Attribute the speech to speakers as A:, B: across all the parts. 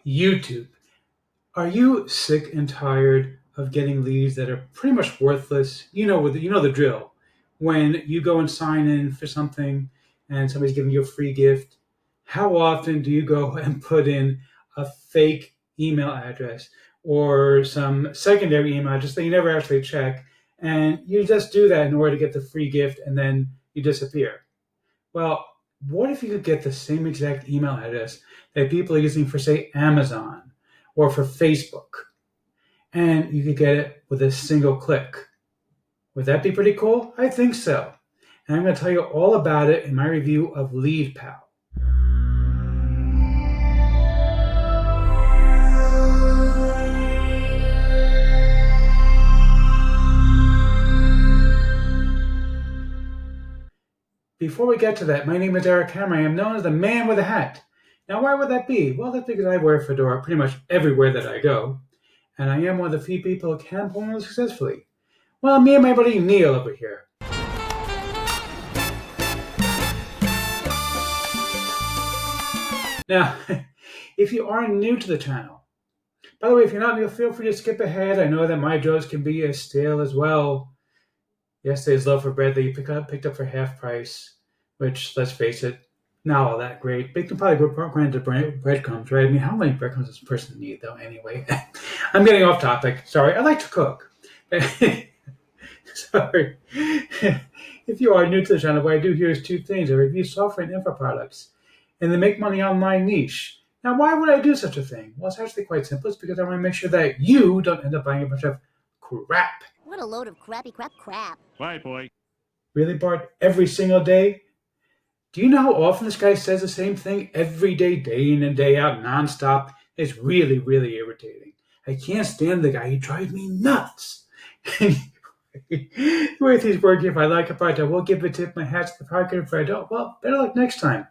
A: YouTube. Are you sick and tired of getting leads that are pretty much worthless? You know the drill. When you go and sign in for something and somebody's giving you a free gift, how often do you go and put in a fake email address or some secondary email address that you never actually check, and you just do that in order to get the free gift and then you disappear? Well, what if you could get the same exact email address that people are using for, say, Amazon or for Facebook, and you could get it with a single click? Would that be pretty cool? I think so. And I'm going to tell you all about it in my review of LeadPal. Before we get to that, my name is Eric Hammer. I am known as the man with a hat. Now, why would that be? Well, that's because I wear a fedora pretty much everywhere that I go, and I am one of the few people who can pull it successfully. Well, me and my buddy Neil over here. Now, if you are new to the channel, by the way, if you're not new, feel free to skip ahead. I know that my jokes can be as stale as well. Yesterday's loaf of bread that you picked up for half price, which, let's face it, not all that great. But you can probably grind the breadcrumbs, right? I mean, how many breadcrumbs does a person need, though, anyway? I'm getting off topic. Sorry. I like to cook. Sorry. If you are new to the channel, what I do here is two things. I review software and info products in the make money online niche. Now, why would I do such a thing? Well, it's actually quite simple. It's because I want to make sure that you don't end up buying a bunch of crap.
B: What a load of crappy crap.
C: Right, boy.
A: Really, Bart? Every single day? Do you know how often this guy says the same thing every day, day in and day out, nonstop? It's really, really irritating. I can't stand the guy. He drives me nuts. With his work, if I like a product, I will give a tip. My hat's the pocket. If I don't, well, better luck next time.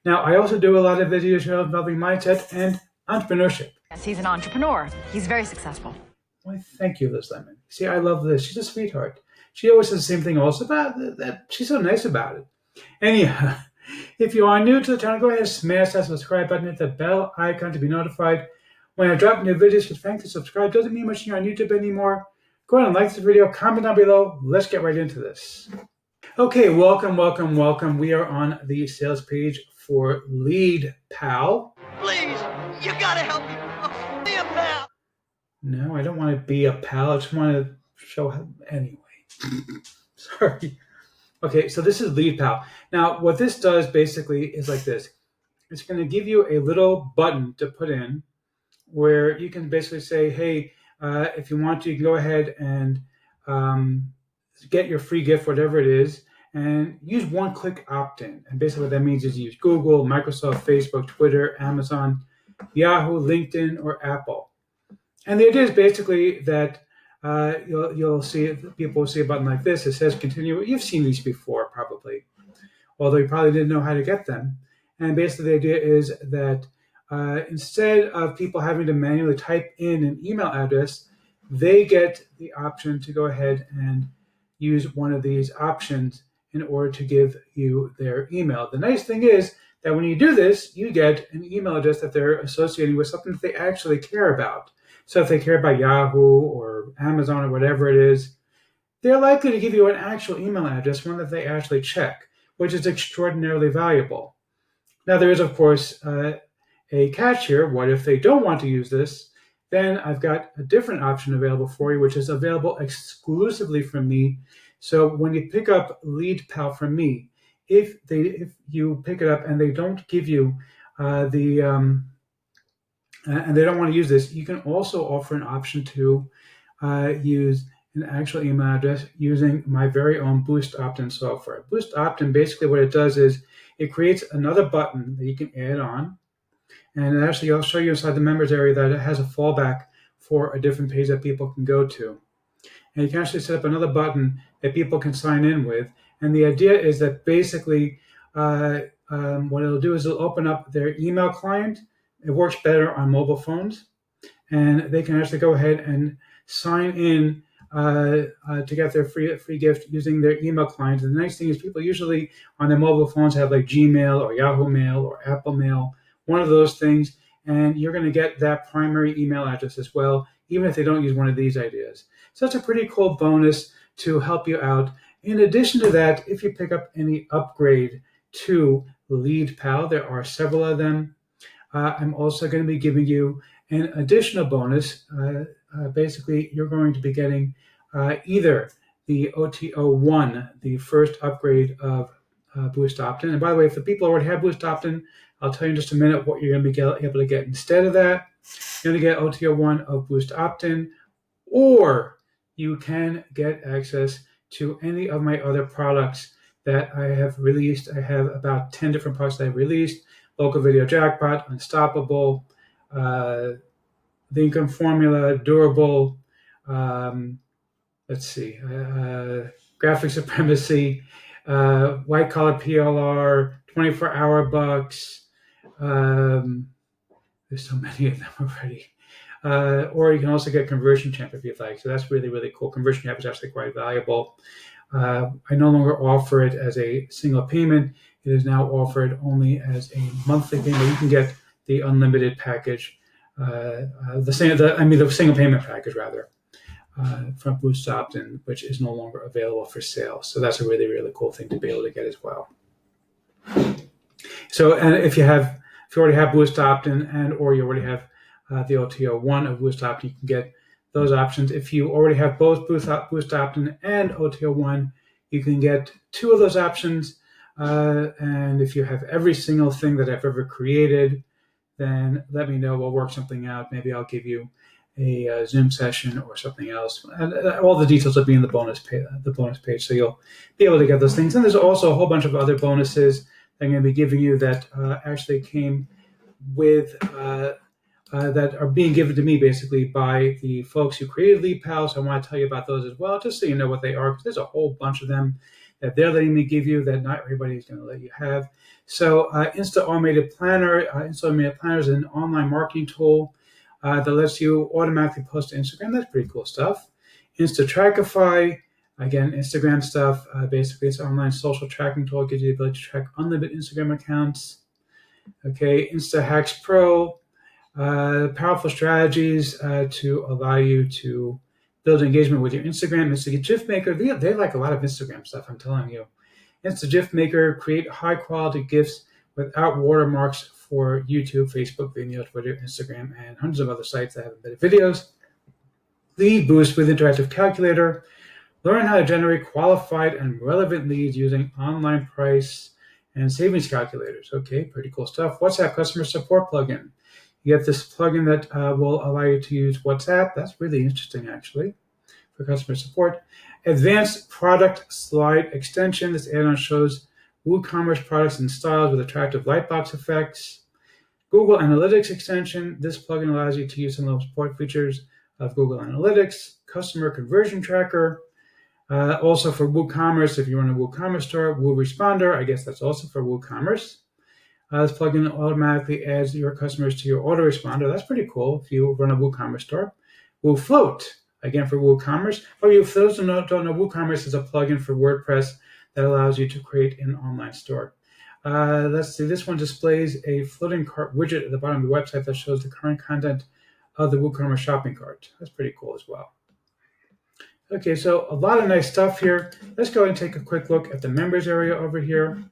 A: Now, I also do a lot of videos involving mindset and entrepreneurship.
D: Yes, he's an entrepreneur. He's very successful.
A: Why, thank you, Liz Lemon. See, I love Liz. She's a sweetheart. She always says the same thing also about that. She's so nice about it. Anyhow, if you are new to the channel, go ahead and smash that subscribe button, hit the bell icon to be notified when I drop new videos. Because frankly, subscribe doesn't mean much to you on YouTube anymore. Go ahead and like this video, comment down below. Let's get right into this. Okay, welcome. We are on the sales page for LeadPal.
E: Please, you gotta help me. Oh, be a pal.
A: No, I don't want to be a pal. I just want to show how. Anyway. Sorry. Okay, so this is LeadPal. Now, what this does basically is like this. It's going to give you a little button to put in where you can basically say, hey, if you want to, you can go ahead and get your free gift, whatever it is, and use one-click opt-in. And basically what that means is use Google, Microsoft, Facebook, Twitter, Amazon, Yahoo, LinkedIn, or Apple. And the idea is basically that you'll see, people will see a button like this. It says continue. You've seen these before, probably, although you probably didn't know how to get them. And basically the idea is that instead of people having to manually type in an email address, they get the option to go ahead and use one of these options in order to give you their email. The nice thing is that when you do this, you get an email address that they're associating with something that they actually care about. So if they care about Yahoo or Amazon or whatever it is, they're likely to give you an actual email address, one that they actually check, which is extraordinarily valuable. Now, there is, of course, a catch here. What if they don't want to use this? Then I've got a different option available for you, which is available exclusively from me. So when you pick up LeadPal from me, if you pick it up and they don't give you and they don't want to use this, you can also offer an option to use an actual email address using my very own BoostOptIn software. BoostOptIn, basically what it does is it creates another button that you can add on. And actually, I'll show you inside the members area that it has a fallback for a different page that people can go to. And you can actually set up another button that people can sign in with. And the idea is that basically what it'll do is it'll open up their email client. It works better on mobile phones. And they can actually go ahead and sign in to get their free gift using their email client. And the nice thing is people usually on their mobile phones have like Gmail or Yahoo Mail or Apple Mail, one of those things. and you're going to get that primary email address as well, even if they don't use one of these ideas. So that's a pretty cool bonus to help you out. In addition to that, if you pick up any upgrade to LeadPal, there are several of them. I'm also going to be giving you an additional bonus. Basically, you're going to be getting either the OTO1, the first upgrade of BoostOptIn. And by the way, if the people already have BoostOptIn, I'll tell you in just a minute what you're going to be able to get instead of that. You're going to get OTO1 of BoostOptIn, or you can get access to any of my other products that I have released. I have about 10 different products that I've released. Local Video Jackpot, Unstoppable, The Income Formula, Durable, Graphic Supremacy, White Collar PLR, 24-hour bucks. There's so many of them already. Or you can also get Conversion Champ if you'd like. So that's really, really cool. Conversion Champ is actually quite valuable. I no longer offer it as a single payment. It is now offered only as a monthly payment. You can get the unlimited package, the single payment package rather, from BoostOptIn, which is no longer available for sale. So that's a really, really cool thing to be able to get as well. So, and if you already have BoostOptIn and or you already have the OTO1 of BoostOptIn, you can get those options. If you already have both BoostOptIn and OTO1, you can get two of those options. And if you have every single thing that I've ever created, then let me know. We'll work something out. Maybe I'll give you a Zoom session or something else. And all the details will be in the bonus page, so you'll be able to get those things. And there's also a whole bunch of other bonuses that I'm going to be giving you that actually came with that are being given to me basically by the folks who created LeadPal. So I want to tell you about those as well, just so you know what they are, because there's a whole bunch of them that they're letting me give you that not everybody is going to let you have. So Insta Automated Planner. Insta Automated Planner is an online marketing tool that lets you automatically post to Instagram. That's pretty cool stuff. Insta Trackify, again, Instagram stuff. Basically, it's an online social tracking tool. It gives you the ability to track unlimited Instagram accounts. Okay, Insta Hacks Pro, powerful strategies to allow you to build engagement with your Instagram. Insta GIF Maker, they like a lot of Instagram stuff, I'm telling you. Insta GIF Maker, create high quality GIFs without watermarks for YouTube, Facebook, Vimeo, Twitter, Instagram, and hundreds of other sites that have embedded videos. Lead Boost with Interactive Calculator. Learn how to generate qualified and relevant leads using online price and savings calculators. Okay, pretty cool stuff. WhatsApp Customer Support Plugin. You get this plugin that will allow you to use WhatsApp. That's really interesting, actually, for customer support. Advanced Product Slide Extension. This add-on shows WooCommerce products and styles with attractive lightbox effects. Google Analytics Extension. This plugin allows you to use some of the support features of Google Analytics. Customer Conversion Tracker. Also for WooCommerce, if you run a WooCommerce store. WooResponder. I guess that's also for WooCommerce. This plugin automatically adds your customers to your autoresponder. That's pretty cool if you run a WooCommerce store. WooFloat, again for WooCommerce. Or you those who don't know, WooCommerce is a plugin for WordPress that allows you to create an online store. Let's see, this one displays a floating cart widget at the bottom of the website that shows the current content of the WooCommerce shopping cart. That's pretty cool as well. Okay, so a lot of nice stuff here. Let's go and take a quick look at the members area over here.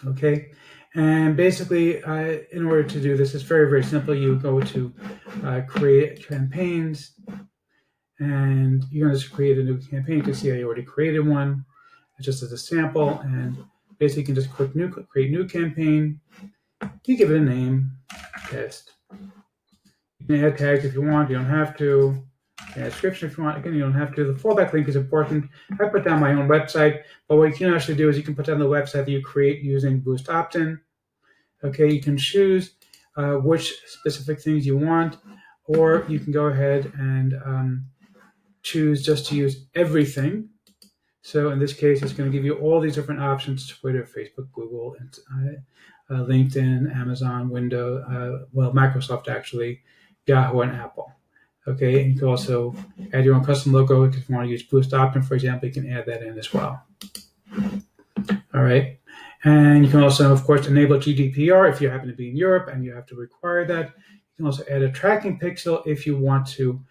A: Okay, and basically, in order to do this, it's very, very simple. You go to create campaigns, and you're going to just create a new campaign. You can see I already created one, just as a sample, and basically you can just click new, create new campaign. You give it a name, test. You can add tags if you want. You don't have to. A description if you want. Again, you don't have to. The fallback link is important. I put down my own website, but what you can actually do is you can put down the website that you create using BoostOptIn. Okay, you can choose which specific things you want, or you can go ahead and choose just to use everything. So in this case, it's going to give you all these different options: Twitter, Facebook, Google, LinkedIn, Amazon, Windows, Microsoft actually, Yahoo, and Apple. Okay, and you can also add your own custom logo. If you want to use BoostOptIn, for example, you can add that in as well. All right, And you can also, of course, enable GDPR if you happen to be in Europe and you have to require that. You can also add a tracking pixel if you want to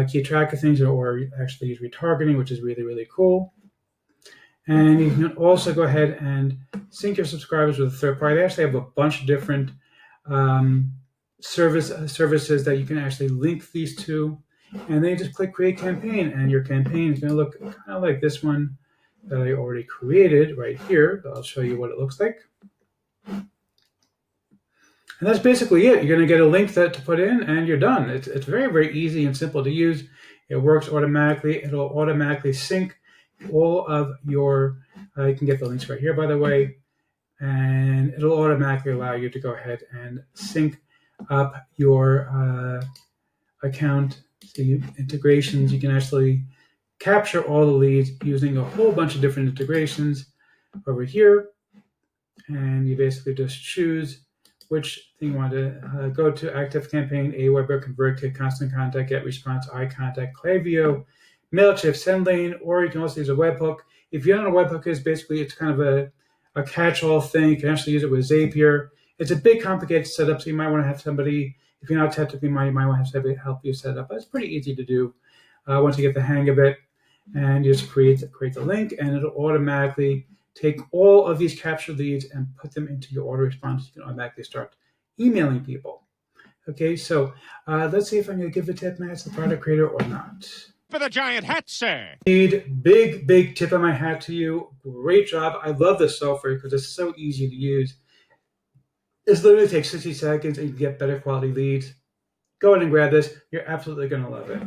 A: keep track of things or actually use retargeting, which is really, really cool. And you can also go ahead and sync your subscribers with a third party. They actually have a bunch of different services that you can actually link these to. And then you just click Create Campaign, and your campaign is going to look kind of like this one that I already created right here. I'll show you what it looks like. And that's basically it. You're going to get a link to put in, and you're done. It's very, very easy and simple to use. It works automatically. It'll automatically sync all of your, you can get the links right here, by the way, and it'll automatically allow you to go ahead and sync up your account. So integrations, you can actually capture all the leads using a whole bunch of different integrations over here. And you basically just choose which thing you want to go to: Active Campaign, Aweber, ConvertKit, Constant Contact, Get Response, iContact, Klaviyo, MailChimp, SendLane, or you can also use a webhook. If you don't know what a webhook is, basically it's kind of a catch-all thing. You can actually use it with Zapier. It's a big, complicated setup, so you might want to have somebody, if you're not technically minded, you might want to have somebody help you set up. But it's pretty easy to do once you get the hang of it. And you just create the link, and it'll automatically take all of these captured leads and put them into your autoresponder. You can automatically start emailing people. Okay, so let's see if I'm going to give a tip, Matt, the product creator or not.
C: For the giant hat, sir.
A: Big, big tip of my hat to you. Great job. I love this software because it's so easy to use. This literally takes 60 seconds and you get better quality leads. Go ahead and grab this. You're absolutely going to love it.